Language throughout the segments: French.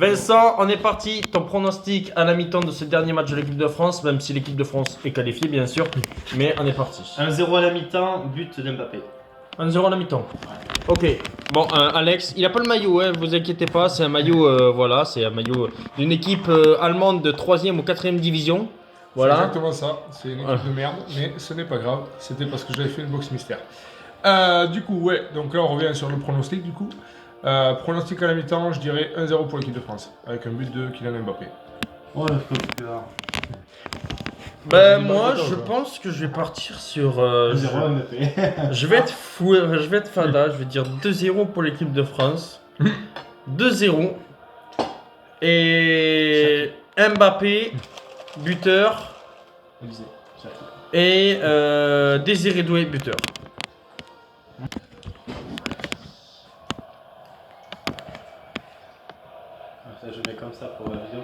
Vincent, on est parti. Ton pronostic à la mi-temps de ce dernier match de l'équipe de France, même si l'équipe de France est qualifiée, bien sûr. Mais on est parti. 1-0 à la mi-temps, but d'Mbappé. 1-0 à la mi-temps. Ok. Bon, Alex, il a pas le maillot, hein, vous inquiétez pas. C'est un maillot, voilà, c'est un maillot d'une équipe allemande de 3e ou 4e division. Voilà. C'est exactement ça. C'est une équipe de merde, mais ce n'est pas grave. C'était parce que j'avais fait une box mystère. Du coup, ouais. Donc là, on revient sur le pronostic. Du coup, pronostic à la mi-temps, je dirais 1-0 pour l'équipe de France, avec un but de Kylian Mbappé. Oh, le flop. Ben moi, je pense que je vais partir sur. 1-0 Mbappé. Je vais être fou, je vais être fada, je vais dire 2-0 pour l'équipe de France. 2-0. Et Mbappé, buteur. Et Désiré Doué, buteur. Ça, je mets comme ça pour la vidéo.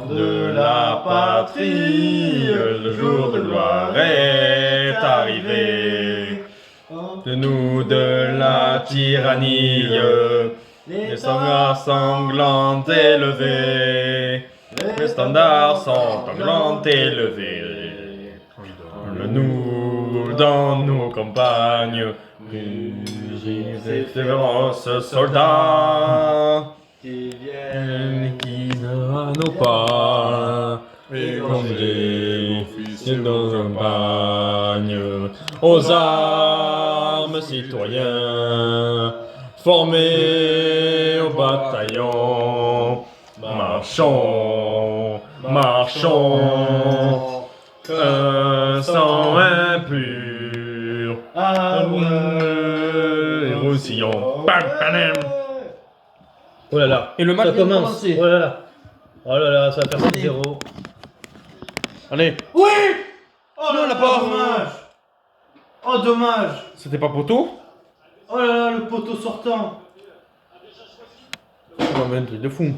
De la patrie, le jour de gloire est arrivé. De nous de la tyrannie, les standards sanglants élevés. Les standards sanglants élevés. Nous, dans nos campagnes, ces féroces soldats qui viennent, qui ne nos pas, et conduisent de nos campagnes, aux armes citoyens, formés au bataillon, marchons, marchons, un sang impur, et roussillons. Bam, bam. Oh là là. Et le match ça vient de commence. commencer. Oh là là. Oh là là, ça va faire 0. Allez. Oui. Non, on l'a pas. Dommage. Oh dommage. C'était pas poteau? Oh là là, le poteau sortant. Oh, mais un truc de fou.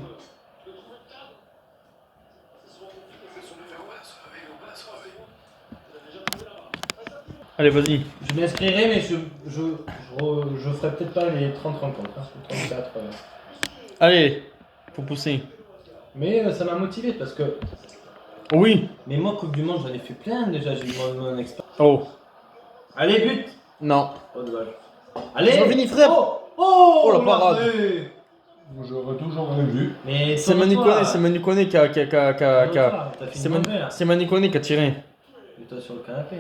Allez, vas-y. Je m'inscrirai, mais je ferai peut-être pas les 30 rencontres. Hein, 34. Allez, faut pousser. Mais ça m'a motivé parce que. Oui. Mais moi, Coupe du Monde, j'en ai fait plein déjà. J'ai eu mon expérience. Oh. Allez, but. Non. Oh dommage. Allez. Ils ont fini, frère. Oh la parade. Marseille. J'aurais toujours rien vu. Mais C'est Manu Koné qui a. T'as C'est fini mauvais là. Manu Koné qui a tiré. Et toi sur le canapé.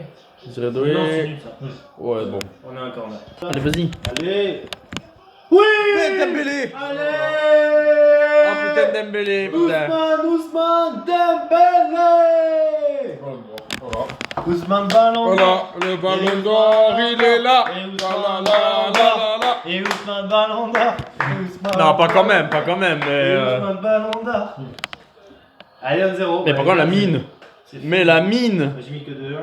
Désiré Non, c'est Doué. nul ça. Ouais, bon. On est encore là. Allez, vas-y. Allez. Oui. Dembélé. Allez. Oh putain, Dembélé, putain. Ousmane Dembélé. Voilà. Ousmane Ballon d'Or. Voilà, le ballon d'or, il est là. Et La, Ousmane la, Ballon la, d'Or. la, la. Et Ousmane Ballon d'Or. Et Ousmane Non, pas quand même, pas quand même. Mais, Et Ousmane Ballon d'Or. Allez, 1-0. mais par contre, la mine. Mais la mine. J'ai mis que 2-1.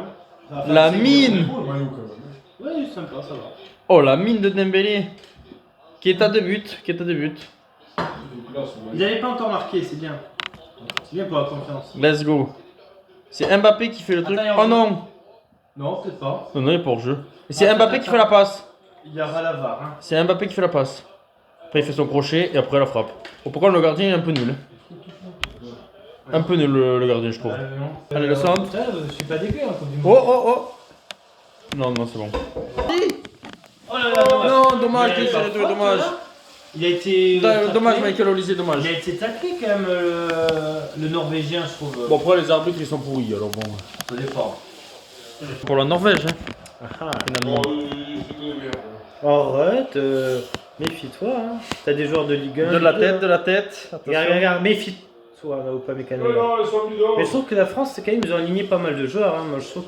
La mine. Oh, le maillot, quand même. Ouais, sympa, ça va. Oh, la mine de Dembélé. Qui est à 2 buts. Qui est à 2 buts. Donc là, son Il maillot. n'avait pas encore marqué, c'est bien. C'est bien pour la confiance. Let's go. C'est Mbappé qui fait le truc. Attends, il y a Oh un non. Non, peut-être pas. Non, non, il est pas hors jeu. Et c'est Attends, Mbappé qui fait la passe. Il y aura la VAR. Hein. C'est Mbappé qui fait la passe. Après, il fait son crochet et après la frappe. Oh, pourquoi le gardien est un peu nul? Un peu nul le gardien, je trouve. Non. Allez, le centre. Putain, je suis pas dégueu en Coupe du Oh, Monde. oh, oh. Non, non, c'est bon. Oh là là, dommage. Non, dommage, Il y a Désiré pas Doué, faute, dommage. là. Il a été. Dommage, taclé. Michael Olysée, dommage. Il a été taclé quand même, le Norvégien, je trouve. Bon, après, les arbitres, ils sont pourris, alors bon. Ça dépend. Pour la Norvège, hein, Ah, finalement. C'est de la merde. arrête, méfie-toi. Hein. T'as des joueurs de Ligue 1. De la tête, de la tête. Regarde, Attention. regarde, méfie-toi, on n'a pas mécanique. Oh non, ils sont mis dehors. Mais je trouve que la France, c'est quand même, ils ont aligné pas mal de joueurs. Hein. Moi, je trouve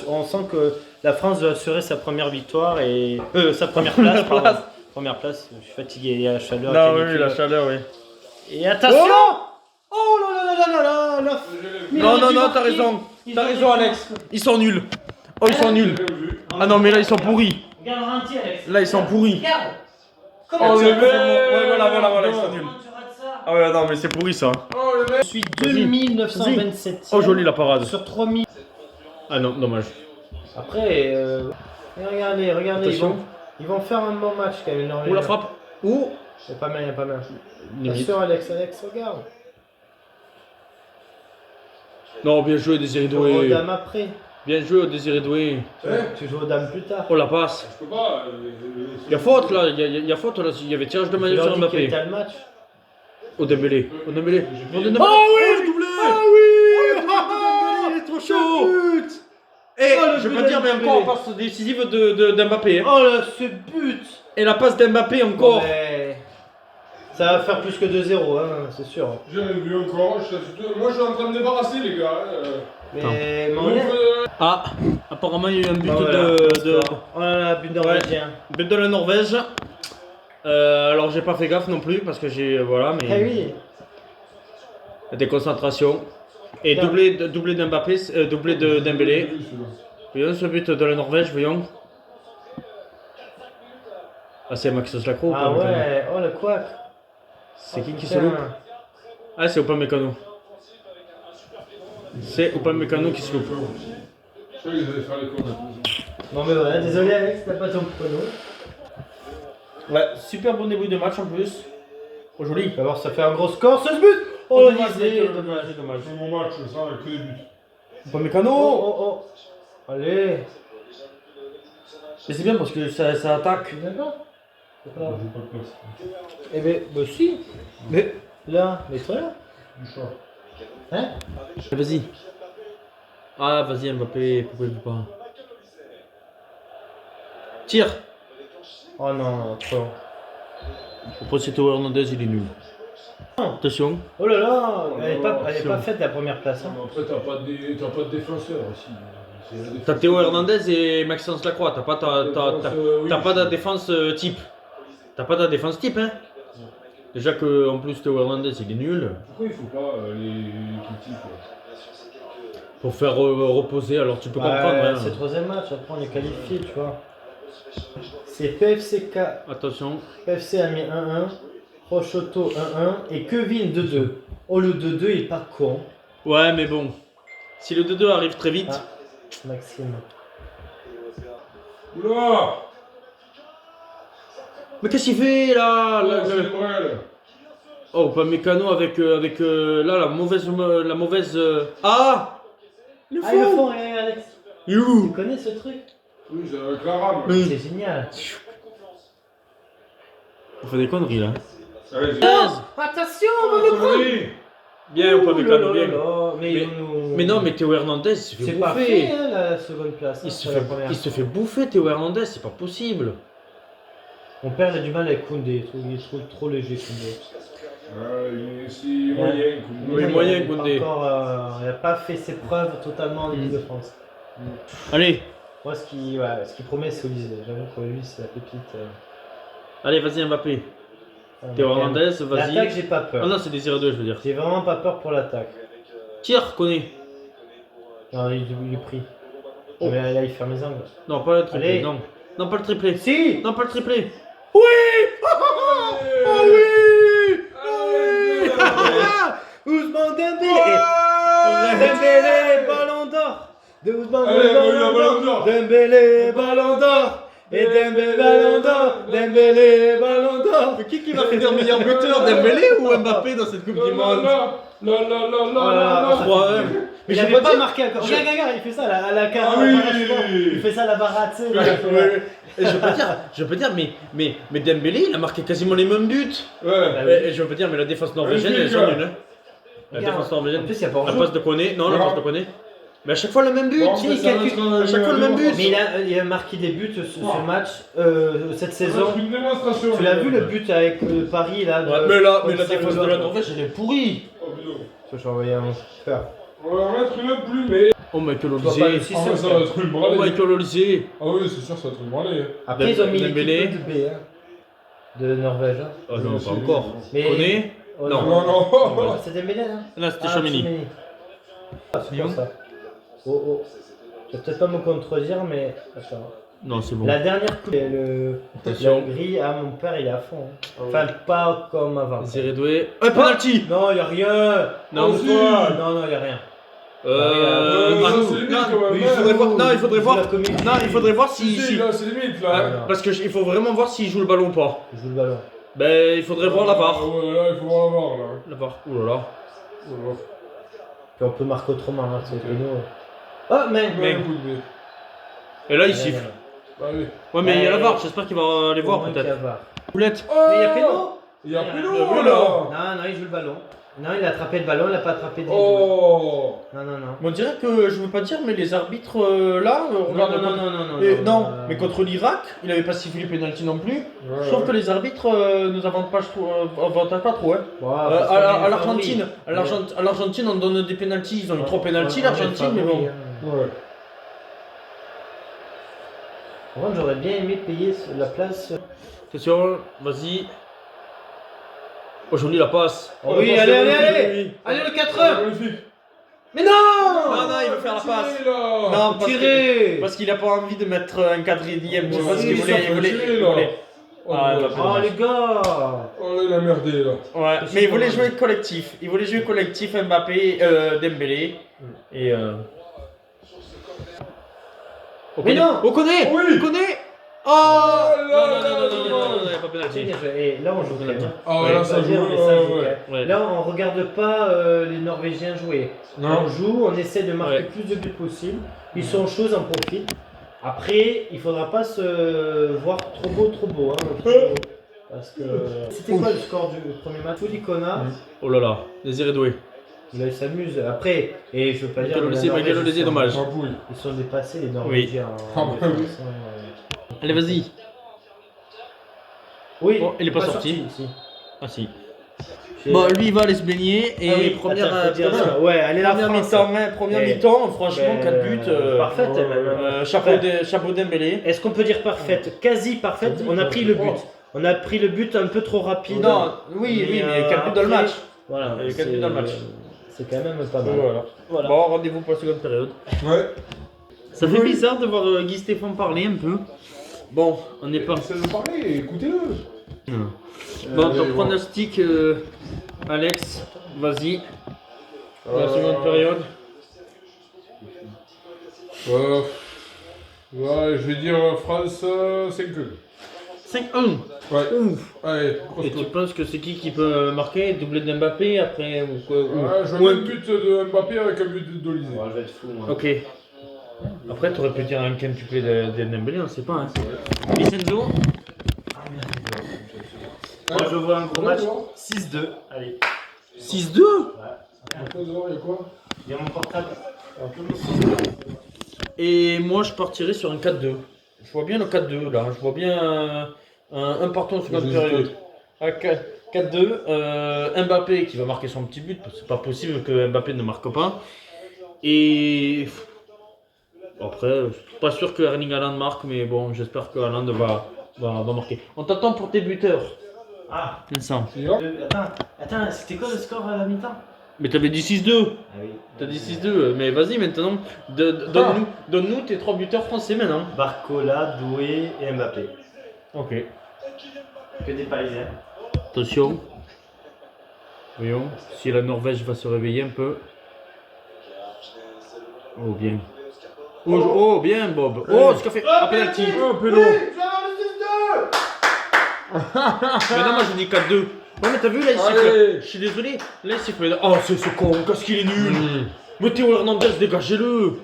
on sent que la France veut assurer sa première victoire et. Sa première place, pardon. place. Première place, je suis fatigué, il y a la chaleur. Non, canicule. oui, la chaleur, oui. Et attention! Oh là là là là là là! Mais il Non, aurait non, dû non, marquer. t'as raison. Ils T'as auraient raison, dû Alex. Ils sont nuls. Oh, ils sont nuls. J'ai vu. Ah non, mais là, ils sont pourris. Regarde le rentier, Alex. Là, ils sont pourris. Regarde! Oh, Comment tu le rates mec. ça? Ouais, voilà, ils sont nuls. Comment tu rates ça? Ah ouais, non, mais c'est pourri, ça. Oh, le mec. Je suis 2927. Oh, jolie la parade. Sur 3000. Ah non, dommage. Après, regardez, Attention. ils vont faire un bon match quand même. Ou la frappe. Ou C'est pas mal, pas mal. Limite. Attention Alex, regarde. Non, bien joué, Désiré Tu joues aux Doué. dames après. Bien joué, Désiré Doué. Tu joues aux dames plus tard. Oh la passe. Je peux pas. Il y a faute là, il y a faute là. Il y avait tirage de Tu maillot leur sur dis Mbappé. que t'as le match. Au Dembélé. Au Dembélé. Oh oui, doublé. Ah oui. Il est trop chaud. Et Oh, le je but peux dire, mais d'Dembélé. encore passe décisive d'Mbappé. Hein. Oh là, ce but. Et la passe d'Mbappé encore. Bon, mais ça va faire plus que 2-0, hein, c'est sûr. J'ai vu encore. Moi, je suis en train de me débarrasser, les gars. Mais Ah, apparemment il y a eu un but Bah voilà, de Oh là là, but norvégien. but de la Norvège. Alors j'ai pas fait gaffe non plus parce que j'ai voilà mais Eh oui. des concentrations et Tiens. doublé d'Mbappé, doublé de Dembélé. Voyons ce but de la Norvège, voyons. Ah c'est Maxence Lacroix. Ah ouais, oh le couac. C'est qui se Putain. loupe? Ah c'est Upamecano. C'est Upamecano qui se loupe. Je savais qu'ils allaient faire les courses. Bon mais voilà, désolé Alex, t'as pas ton chrono. Ouais, super bon début de match en plus. Oh joli. D'abord ça fait un gros score, ce but. Oh dommage, Lisée, dommage, dommage. dommage. C'est mon match, ça, avec que des buts. Upamecano. Oh. Allez. Mais c'est bien parce que ça attaque. D'accord. J'ai pas de place. Eh ben, bah si. Mais là, mets-toi là. Du chat. Hein? Vas-y. Ah, vas-y, Mbappé, pourquoi il veut pas? Tire. Oh non, trop. Après, c'est Théo Hernandez, il est nul. Attention. Oh là là, elle est pas attention. faite la première place. Hein. Après, t'as pas de défenseur aussi. T'as Théo Hernandez et Maxence Lacroix. T'as pas de défense type. T'as pas de défense type, hein? Déjà que en plus Théo Hernandez il est nul. Pourquoi il faut pas les critiques Pour faire reposer, alors tu peux comprendre. Hein. C'est le troisième match, après on est qualifié, tu vois. C'est PFCK. Attention. PFC a mis 1-1. Rochoto 1-1. Et Kevin 2-2. Oh le 2-2 il est pas con. Ouais, mais bon. Si le 2-2 arrive très vite. Ah, Maxime. Oula. Mais qu'est-ce qu'il fait là, C'est le Brel. Oh, pas Mécano avec là la mauvaise. Ah le Ah, ils le fond. font, Alex. You. Tu connais ce truc? Oui, c'est avec la rame. Oui. C'est génial. On fait des conneries là. Allez, Attention, on va le prendre. Bien, ou pas Mécano, bien. Mais, Mais- ils nous- Mais non, mais Théo Hernandez il se fait c'est pas bouffer. fait hein, la seconde place. Il hein, se, sur fait, la première. il se fait bouffer Théo Hernandez, c'est pas possible. Mon père il a du mal avec Koundé, il est trop léger Koundé. c'est moyen. Oui, moyen, Koundé. Il n'a pas fait ses preuves totalement en équipe de France. Allez, Moi ce qui promet c'est Olysée, j'avoue que lui c'est la pépite. allez, vas-y Mbappé. Théo Quand même. Hernandez, vas-y. L'attaque j'ai pas Ah peur. non, c'est Désiré 2, je veux dire. J'ai vraiment pas peur pour l'attaque. Tire, connais. Non, il est pris. Oh. Mais là il ferme les angles. Non, pas le triplé, Allez. non. Non, pas le triplé. Si. Non, pas le triplé. Oh Ousmane Dembélé. Dembélé, ballon d'or. De Ousmane Allez, Dembélé, ballon d'or. Dembélé, ballon d'or. Et Dembélé, ballon d'or. Dembélé, ballon d'or. Qui va finir meilleur buteur, Dembélé ou Mbappé dans cette Coupe du Monde? Voilà. 3-1. Mais j'ai j'avais pas dit- marqué encore. Regarde, il fait ça à la carte. Ah oui. Il fait ça à la baratte, tu sais. Et je peux dire, mais Dembélé, il a marqué quasiment les mêmes buts. Ouais. Et je peux dire, mais la défense norvégienne, elle est Magnifique. nulle. Hein. La Regarde. défense En norvégienne. plus, il y a pas La hors-jeu. passe de Koné, non, la Non. passe de Koné. Mais à chaque fois le même but. Bon, Si, mais il ça calcule- restera à chaque fois le même but. Mais il a marqué des buts ce match, cette saison. C'est une démonstration. Tu l'as vu le but avec Paris là Ouais, mais la contre défense de la Salvador. Norvège, elle est pourrie. Oh, bidon. Je vais envoyer un peur. On va mettre une plus, mais. Oh, Michael Tu vois pas le Olysée. 6 Ah, ça va être une Oh, branlée. Michael Olysée. Ah oui, c'est sûr, ça va être une branlée. Après ils ont mis Dembélé. l'équipe de B hein, de Norvège. Hein. Oh non, C'est- pas encore. Mais- Koné. Oh, Non. Non, non. C'est Dembélé hein. Là, c'était Chouamini. Ah, c'est pour ça. Oh. Je vais peut-être pas me contredire mais. Attends. Non, c'est bon. La dernière coupe, la Attention. Hongrie, mon père il est à fond. Hein. Enfin pas comme avant. Désiré Doué. Penalty. Non, y a rien. Non, Pose-toi. si. Non, y a rien. ça, Ah, c'est limite, non, quand même. mais il faudrait voir. Non, il faudrait Il voir. joue la comédie. Non, il faudrait voir Si, si. là, c'est limite, Ah, là. parce qu'il faut vraiment voir s'il joue le ballon ou pas. Il joue le ballon. Ben, il faudrait voir la VAR. Ouais, là, il faut voir la VAR, là. La VAR. Ouh là là. Oh là. Puis on peut marquer autrement, hein, c'est que nous. Oh, mais. Ouais, un coup de nez. Et là, il siffle. Allez. Ouais, mais il y a la VAR, j'espère qu'il va aller voir peut-être. Boulette. Mais il y a péno. Il y a péno, Non, là. non, il joue le ballon. Non, il a attrapé le ballon, il n'a pas attrapé des Oh. Non, non, non. On dirait que, je veux pas dire, mais les arbitres là, regarde. Non, Non, mais contre l'Irak, il avait pas sifflé penalty non plus. Je trouve que les arbitres nous avantagent pas trop. Hein. À l'Argentine, à l'Argentine, on donne des penalties. Ils ont eu 3 penalties, l'Argentine, mais bon. Ouais. Par contre, j'aurais bien aimé payer la place. Attention, vas-y. Aujourd'hui, la passe. Oh oui, allez, allez, allez. Allez, le 4-1. Magnifique. Mais non. Non, non, il veut faire la passe. Tirez, là. Non, Tirez. parce qu'il a pas envie de mettre un quatrième. Je pense Oui, qu'il voulait. ça fait tirer, là. Oh, Ah, ouais. non. Oh, les gars. Oh, là, il a merdé, là. Ouais, mais il voulait jouer collectif. Il voulait jouer collectif Mbappé, Dembélé. Et. Mais non. On connaît. Oui. On connaît. Oh là non, là non, non, là non, là. non, non, il n'y a pas pénalty. Et là, on joue très bien. Ah, Ouais, là, ça Pas joue. dire, mais ça joue, Ouais. Ouais. Là, on regarde pas les Norvégiens jouer. Non. On joue, on essaie de marquer Ouais. plus de buts possible. Ils sont chauds, en profitent. Après, il faudra pas se voir trop beau. Hein, parce que. C'était quoi le score du premier match? Olicona, Oh là là, Désiré Doué. il s'amuse. Après, et je veux pas dire. Michel la Olysée, Norvège, Michel Olysée, ils sont- dommage. Ah, oui. Ils sont dépassés, les Norvégiens. Ah, en bah, défense, oui. Allez, vas-y. Oui, Bon, il est pas sorti. Si. Ah si. J'ai- Bon, lui, il va aller se baigner. Et Ah oui, première, attends, faut dire ça. Ouais, allez la première France. mi-temps, hein, première Eh, mi-temps, franchement, 4 buts. Parfaite, ouais, même. Chapeau Dembélé. Est-ce qu'on peut dire parfaite? Quasi parfaite. On a pris le but. On a pris le but un peu trop rapide. Non, oui, mais 4 buts dans le après, match. Voilà, Il y a 4 buts dans le match. C'est quand même pas mal. Voilà. Bon, rendez-vous pour la seconde période. Ouais. Ça fait bizarre de voir Guy Stéphane parler un peu. Bon, on est pas. Essayez de parler, écoutez-le. Bon, Allez, ton bon. pronostic, Alex, vas-y. La seconde période. Ouais, je vais dire France 5-2. 5-1. Ouais. Ouf. Allez, grosse Et tu cote. penses que c'est qui peut marquer? Doublé d'Mbappé après ou quoi? Ouais, je Ou veux un un but de Mbappé avec un but d'Olysée. je vais être fou, moi. Ok. Après, t'aurais pu dire un quintuplé de Dembélé, on sait pas. Hein. Vincenzo. Moi, je vois un gros match. Dehors. 6-2. Allez. 6-2. Dehors, il y a quoi? Il y a mon portable. Et moi, je partirais sur un 4-2. Je vois bien le 4-2 là. Je vois bien un partant en seconde J'ai période. hésité. À 4-2. Mbappé qui va marquer son petit but. Parce que c'est pas possible que Mbappé ne marque pas. Et après, je suis pas sûr que Erling Haaland marque, mais bon, j'espère que Haaland va marquer. On t'attend pour tes buteurs. Ah, Vincent. attends, c'était quoi le score à la mi-temps? Mais t'avais dit 6-2. Ah oui. T'as dit 6-2. Mais vas-y maintenant, donne-nous tes 3 buteurs français maintenant. Barcola, Doué et Mbappé. Ok. Que des Parisiens. Attention. Voyons si la Norvège va se réveiller un peu. Oh bien. Oh bien Bob. Oh ce qu'a fait. Ah penalty. Oh, péno. Maintenant moi je dis 4-2. Ouais mais t'as vu là il siffle. Allez. Je suis désolé. Là il siffle. Oh c'est ce con. Qu'est-ce qu'il est nul. Mais Théo Hernandez dégagez-le.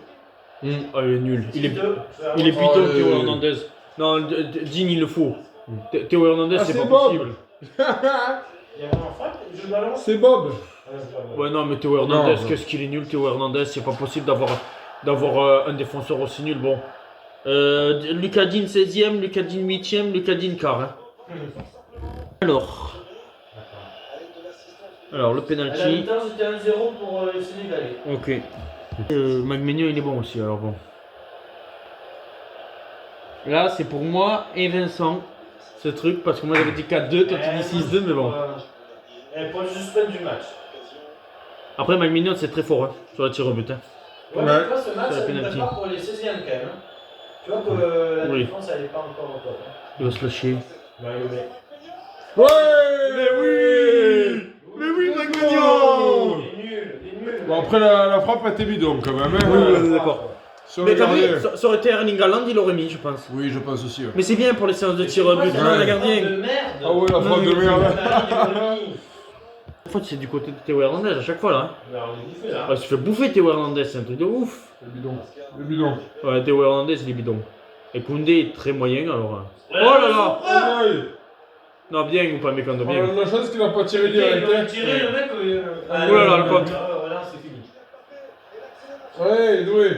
Ah il est nul. Il est bidon Allez. Théo Hernandez. Non Digne il le faut. Théo Hernandez Ah, c'est c'est pas Bob. possible. Il y a vraiment frappe, il joue le ballon. C'est Bob. Ouais non mais Théo Hernandez, Non. qu'est-ce qu'il est nul Théo Hernandez, c'est pas possible d'avoir un défenseur aussi nul. Bon. Lucas Digne 16ème, Lucas Digne 8ème, Lucas Digne quart. Hein. Alors le À la penalty. mi-temps, c'était 1-0 pour les Sénégalais. Ok. Magmenio il est bon aussi alors bon. Là c'est pour moi et Vincent ce truc parce que moi j'avais dit 4-2, toi tu dis 6-2 mais bon. Et pour le suspense du match. Après Magmenio c'est très fort hein, sur la tir au but. Hein. Ouais, Ouais. mais tu vois, ce match, C'est la ça nous penalty. prépare pour les 16e quand même. Hein. Tu vois que la Oui. défense, elle n'est pas encore au top. Hein. Il va se lâcher. Ouais. Mais oui. Mais oui Magmenio. Il est nul, il est nul. Bon, après, la frappe était bidon quand même. Hein. Oui, d'accord. Si on Mais t'as vu, regardait- ça aurait été Erling Haaland, il aurait mis, je pense. Oui, je pense aussi. Ouais. Mais c'est bien pour les séances de tir au but, C'est non, une la gardien. de merde. Ah ouais, la frappe de merde. En fait, c'est du côté de Théo Hernandez à chaque fois là. Alors, on est bouffé, là. Ouais, tu fais bouffer Théo Hernandez, c'est un truc de ouf. Le bidon. Le bidon. Ouais, Théo Hernandez, il est bidon. Et Koundé est très moyen alors. Oh là là! Ah, ouais. Non, bien ou pas, mécano, On a bien. la chance qu'il a pas tiré Il direct. va Hein. tirer le mec. Oh là là, le contre. Voilà, c'est fini. Ouais, il est doué.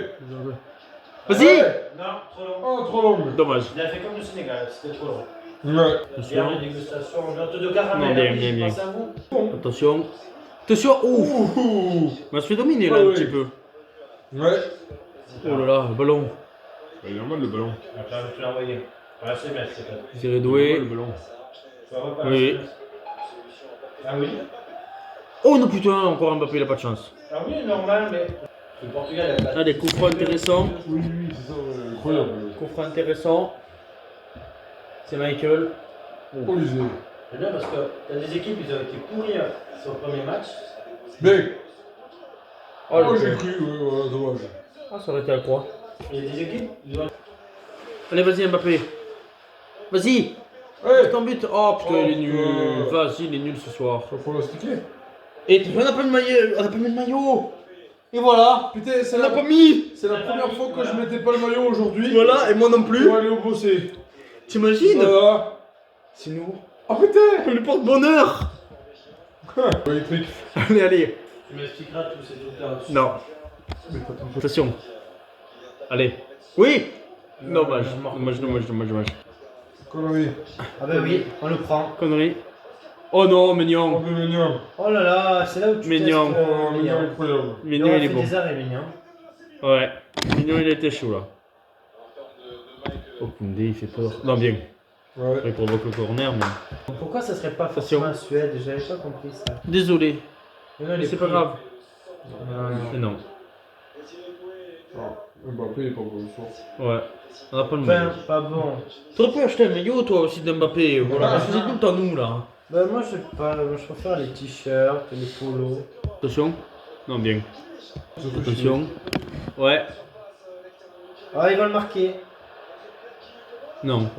Vas-y! Ouais. Non, trop long. Oh, trop long. Dommage. Il a fait comme le Sénégal, c'était trop long. Ouais. Bien, les dégustations, un de caramel. Non, bien, oui, bien, je bien. pense à vous. Attention. Attention! Ouf! Ouh. On va se fait dominer là Ouais, un ouais. petit peu. Ouais. Oh là là, ballon. Il est normal le ballon. Attends, je te l'ai envoyé. Voilà, c'est bien, c'est fait. Zéré doué. Le ballon. Tu vas repas, Oui. Ah oui? Oh non putain, encore Mbappé, il a pas de chance. Ah oui, normal, mais. Le Portugal, elle a pas. Allez, coup franc intéressant. Oui, oui, c'est ça, ouais, incroyable. Coup franc intéressant. C'est Michael. Oh, les yeux. C'est bien parce que t'as des équipes, ils ont été pourris sur le premier match. Mec. Oh, Oh, le j'ai jeu. cru, ouais, dommage. Ah, ça aurait été à quoi? Il y a des équipes, ils ont. Allez, vas-y Mbappé. Vas-y. Ouais. Ton but. Oh putain, il est Oh, nul. putain. Vas-y, il est nul ce soir. Faut pronostiquer. Et on n'a pas de maillot. On n'a pas mis de maillot. Et voilà. Putain, c'est On n'a la... pas mis. c'est la première fois que je mettais pas le maillot aujourd'hui. Voilà, et moi non plus. Pour aller au bosser. T'imagines? Voilà. C'est nous. Oh putain. On lui porte bonheur. Ouais, truc. Allez, allez. Tu m'expliqueras tous ces trucs-là. Non. Attention. Allez. Oui. Dommage. Dommage. Connerie. Ah ben oui, on le prend. Connerie. Oh non, Oh, mignon. mais mignon. Oh là là, c'est là où tu Mignon. testes, Oh, mignon, Mignon. incroyable. Mignon, Il il est fait bon. des arrêts, Mignon. Ouais. Mignon, il était chaud là. Oh, Koundé, il fait peur. Non, bien. Ouais. Il provoque le corner, mais. Pourquoi ça serait pas Attention. forcément Suède? J'avais pas compris ça. Désolé. Mais non, Mais les c'est pas prix. grave. Non, non. Mais non. Ah, Mbappé, il est pas bon ce soir. Ouais. On n'a pas le Enfin, maillot. pas bon. T'aurais pu acheter un maillot toi aussi d'Mbappé. Voilà. On faisait tout le temps nous là. Bah moi je sais pas, moi, je préfère les t-shirts, les polos. Attention. Non, bien. Ça fait chier. Attention. Ouais. Ah, ils vont le marquer. Non. Non.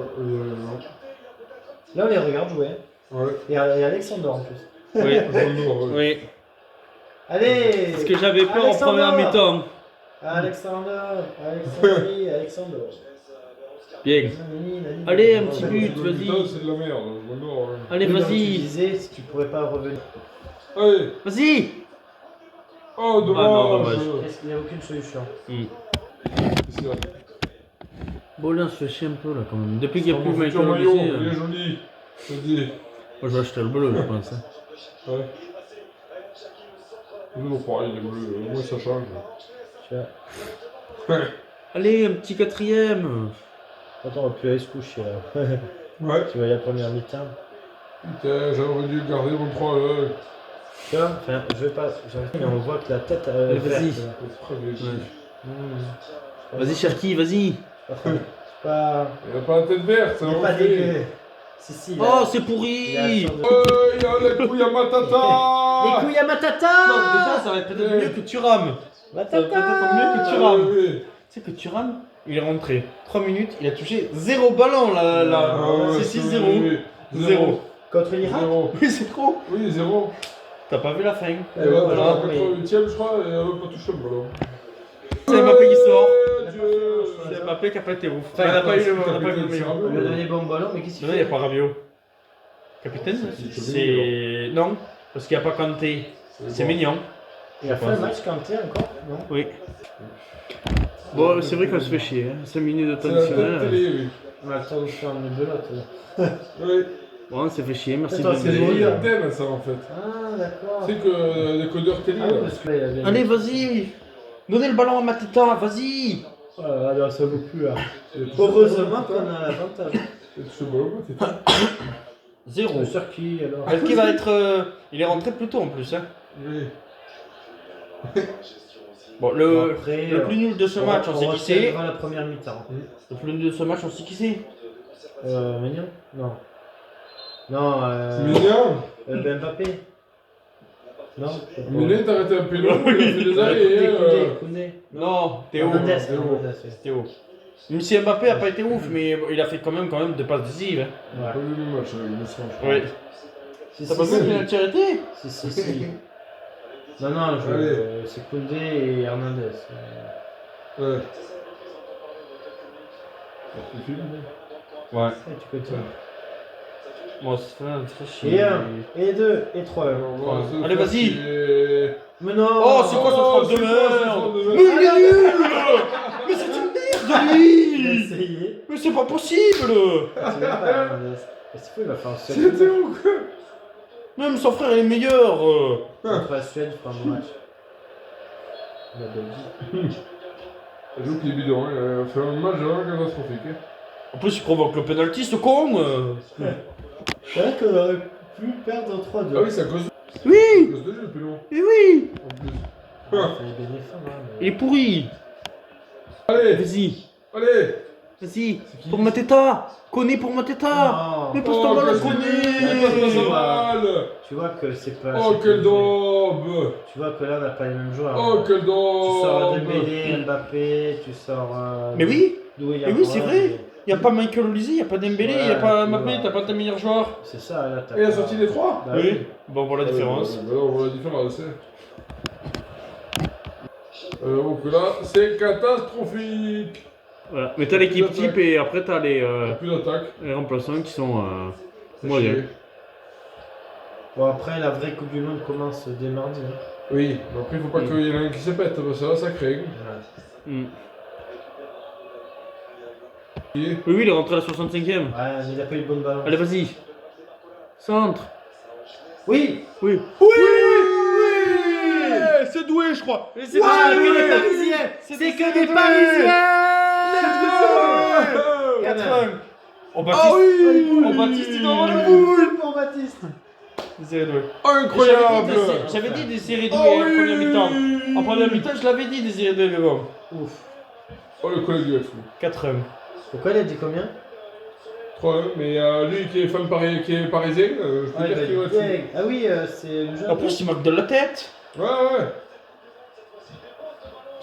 Là on les regarde jouer. Ouais. Et Alexandre en plus. Oui. Ronaldo, ouais. Oui. Allez. Parce que j'avais peur en Alexandre. première mi-temps. Alexandre. Bien. Allez, un petit but, Le vas-y. putain, c'est de la merde. Ronaldo, ouais. Allez, Tu vas-y. disais si tu pourrais pas revenir. Allez. Vas-y. Oh, dommage. Ah non, dommage. Est-ce qu'il n'y a aucune solution? C'est ça. Bon, là, on se fait chier un peu là quand même. Depuis qu'il n'y a plus Mon Michael futur maillot, Olise, il est joli. Je te dis. moi je vais acheter le bleu, je pense. Hein. Ouais. Toujours pareil, les bleus. Au moins, ça change. Ouais. Allez, un petit quatrième. Attends, on va plus aller se coucher là. Ouais. Tu vois la première mi-temps. Putain, j'aurais dû garder mon 3 Tu vois, enfin, je vais pas. Mais on voit que la tête. Allez, verte, vas-y. là. Très bien. Vas-y, Cherki, vas-y. C'est pas. Il a pas la tête verte, ça Il est va pas dégueu. Si, si. il a- Oh, c'est il a pourri. le temps de- Il a les couilles à ma Les tata. couilles à Matata. Non, déjà, ça va être peut-être mieux que Thuram. Matata. Ça va peut-être mieux que Thuram. Oui. Tu sais que Thuram, il est rentré 3 minutes, il a touché 0 ballon là. Ah ouais, C'est 6-0. oui. 0. Contre l'Irak. 0. Oui, c'est trop. Oui, 0. T'as pas vu la fin. Et là, voilà, dans mais- 88ème, je crois, et elle a pas touché le ballon. C'est Mbappé qui sort. Dieu. C'est Mbappé qui a pas été ouf. Enfin, on n'a pas eu le capitaine, meilleur. c'est On lui a donné bon ballon, mais qu'est-ce qu'il Non, il fait? n'y a pas Rabiot. Capitaine C'est C'est. Non, parce qu'il n'y a pas Kanté. C'est mignon. Il a fait le match Kanté encore? Non. Oui. Bon, c'est vrai qu'on se fait chier. Hein. 5 minutes de temps C'est la additionnel. tête télé, oui. On a le temps de faire une belote là. Oui. Bon, on s'est fait chier, merci Attends, de C'est c'est une joli, hein. antenne, ça, en fait. Ah, d'accord. C'est que des codeurs télé, Ah oui, là. parce que là, il avait. Allez, vas-y. Donnez le ballon à Mateta, vas-y. Oh là là, là, ça vaut plus là. Et tu Heureusement sais qu'on a l'avantage. Et tu sais pas où t'es. 0. Sur qui alors? Est-ce qu'il va être. Il est rentré plus tôt en plus. Hein. Oui. Bon, le Après, plus nul de ce match, on sait qui c'est. retiendra la première mi-temps. Le plus nul de ce match, on sait qui c'est. Mignon? Non. Non, C'est mignon. Ben Mbappé. Non. Mounet, t'as arrêté un pélo, il a fait des arrêts. Koundé. Non, Théo. Hernandez, Théo. Hernandez, oui. Théo. Même si Mbappé a pas été ouf, mais il a fait quand même des passes décisives. J'ai pas vu le match avec Messi, je crois. Oui. Si, T'as si, pas vu si. le penalty arrêté? Si. Non, Allez. c'est Koundé et Hernandez. Ouais. Ouais. Tu continues. Moi, c'est très chier. Et 1, et 2, et 3. Allez, vas-y. Mais non! Oh, c'est quoi ce frappe de merde? Mais il est nul! Mais c'est une merde, Il a lui! essayé. Mais c'est pas possible! C'est même pas Hernandez. Est-ce qu'il va faire un seul C'était où quoi? Même son frère il est meilleur! contre la Suède, il fera un bon match. La Belgique. J'avoue qu'il est bidon, hein. Il a fait un match vraiment catastrophique. Hein. En plus, il provoque le penalty, ce con! C'est vrai qu'on aurait pu perdre 3-2. Ah oui, c'est à cause de Oui! lui le pélo. Mais oui! En plus. Ah, fallait gagner fin, hein, mais- Il est pourri! Allez, Vas-y! allez. Vas-y! Pour Mateta! Connais pour Mateta! Non. Mais passe ton ballon, quel connais! mal. Tu vois que c'est pas. Oh, c'est quel pas- daube. Tu vois que là, on n'a pas les mêmes joueurs. Oh, quel Tu sors daube. Dembélé, Mbappé, tu sors. Mais oui! Doué, Mais oui, c'est vrai! Il n'y a pas Michael Olise, il n'y a pas Dembélé, il n'y a Ouais, pas tu Mbappé, vois. t'as pas tes meilleurs joueurs! C'est ça, là. t'as Et il a pas- sorti les 3. Bah Oui! Bon, voilà la différence. Bah là, on voit la différence. Donc là, c'est catastrophique. Voilà. Mais t'as l'équipe type et après t'as Il n'y a plus d'attaque. les remplaçants qui sont C'est moyens. chier. Bon, après, la vraie Coupe du Monde commence dès mardi. Hein. Oui, mais après, il faut pas qu'il y en ait un qui se pète, parce que là, ça crée. Mm. Et- Oui, il est rentré à la 65e. Ouais, mais il a pas eu de bonne balance. Allez, vas-y. Centre. Oui. Oui. Oui, C'est doué, je crois. Mais c'est pas que des Parisiens. C'est que des Parisiens. 4-1. Oh, Ah Baptiste. oui. Oh, Baptiste, il doit avoir le boule pour Baptiste. Désiré doué. Incroyable. J'avais dit Désiré doué Oh en première oui. mi-temps. En première mi-temps, je l'avais dit Désiré doué, mais bon. Ouf. Oh, le collègue du fou. 4-1. Pourquoi il a dit combien 3-1, mais lui qui est fan qui est parisien, je peux dire qu'il va être fou. Ah oui, c'est le jeune. En plus, il marque de la tête. Ouais, ouais.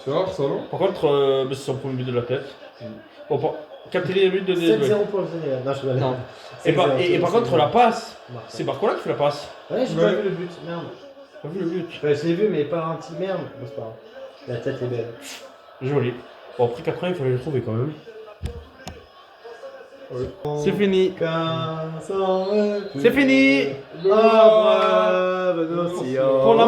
C'est rare ça, non? Par contre, c'est son premier but de la tête. Bon, capter les buts de Désiré doué. 7-0 pour le Sénégal. Non, je rigole. Non. Et par, 7-0, et par contre, la passe, Marc. c'est Barcola qui fait la passe. Ouais, j'ai Ouais. pas vu le but. Merde. T'as vu le but? Enfin, je l'ai vu, mais pas ralenti. Merde. Bon, c'est pas grave. La tête est belle. Joli. Bon, après 80, il fallait le trouver quand même. Ouais. C'est fini. C'est fini. Ah, bravo, Nocio. Pour la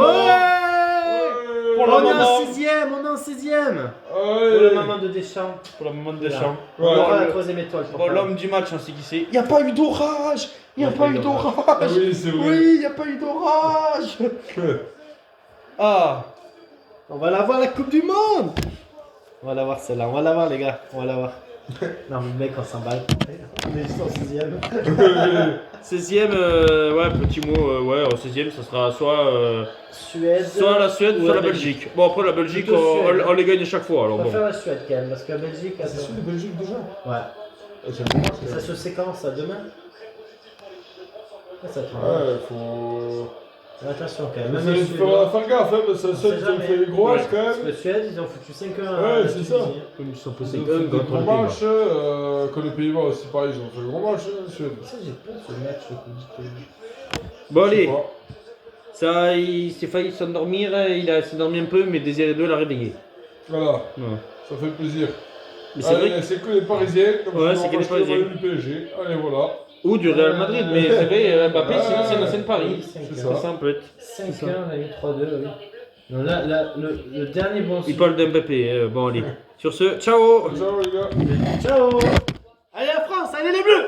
Pour la On est en maman. 6ème, on est en 6ème. Pour Allez. la maman de Deschamps. Pour la maman de Deschamps. On aura la Ouais. 3ème étoile. pour Bon, ça. l'homme du match, on sait qui c'est. Il n'y a pas eu d'orage. Il n'y a pas eu Ah d'orage. oui, c'est vrai. Oui, il n'y a pas eu d'orage. Ah. On va la voir la Coupe du Monde. On va la voir celle-là, on va la voir les gars, on va la voir. Non mais mec on s'emballe. On est juste en 6ème. 16ème, ouais, petit mot, ouais, en 16ème, ça sera Suède. soit la Suède, ou soit la Belgique. Bon, après, la Belgique, Plutôt Suède. on les gagne chaque fois, alors On va bon. faire la Suède quand même, parce que la Belgique. Ah, c'est sûr de Belgique déjà? Ouais. C'est un bon match, Ça là. se séquence à demain. Ça te Ouais, faut. Attention quand même. Mais Même les il faut faire gaffe, hein, parce que ça, sait ils ont jamais. fait des gros matchs quand Parce même. que Suède, ils ont foutu 5-1 à Ouais, la c'est ça. Tunisie. Ils sont Ils passés ont fait des contre gros les Pays-Bas. matchs, comme les Pays-Bas aussi, pareil, ils ont fait des gros matchs, Suède. Ça j'ai peur de ce match le coup du pays. Bon, Je sais allez, pas. ça, il s'est failli s'endormir, s'est endormi un peu, mais Désiré 2 l'a réveillé. Voilà, Ouais. ça fait plaisir. Mais c'est vrai Allez, c'est que les Parisiens, comme Ouais, ça, c'est on que va les acheter le Parisiens. maillot du PSG. Allez, voilà. ou du Real Madrid, mais c'est vrai, Mbappé, sinon c'est un ancien Paris. C'est C'est C'est ça. ça, un peu. 5-1, on a eu 3-2, oui. Non, là, le dernier bon Il parle d'Mbappé, bon allez. Sur ce, ciao. Ciao les gars. Ciao. Allez la France, allez les Bleus.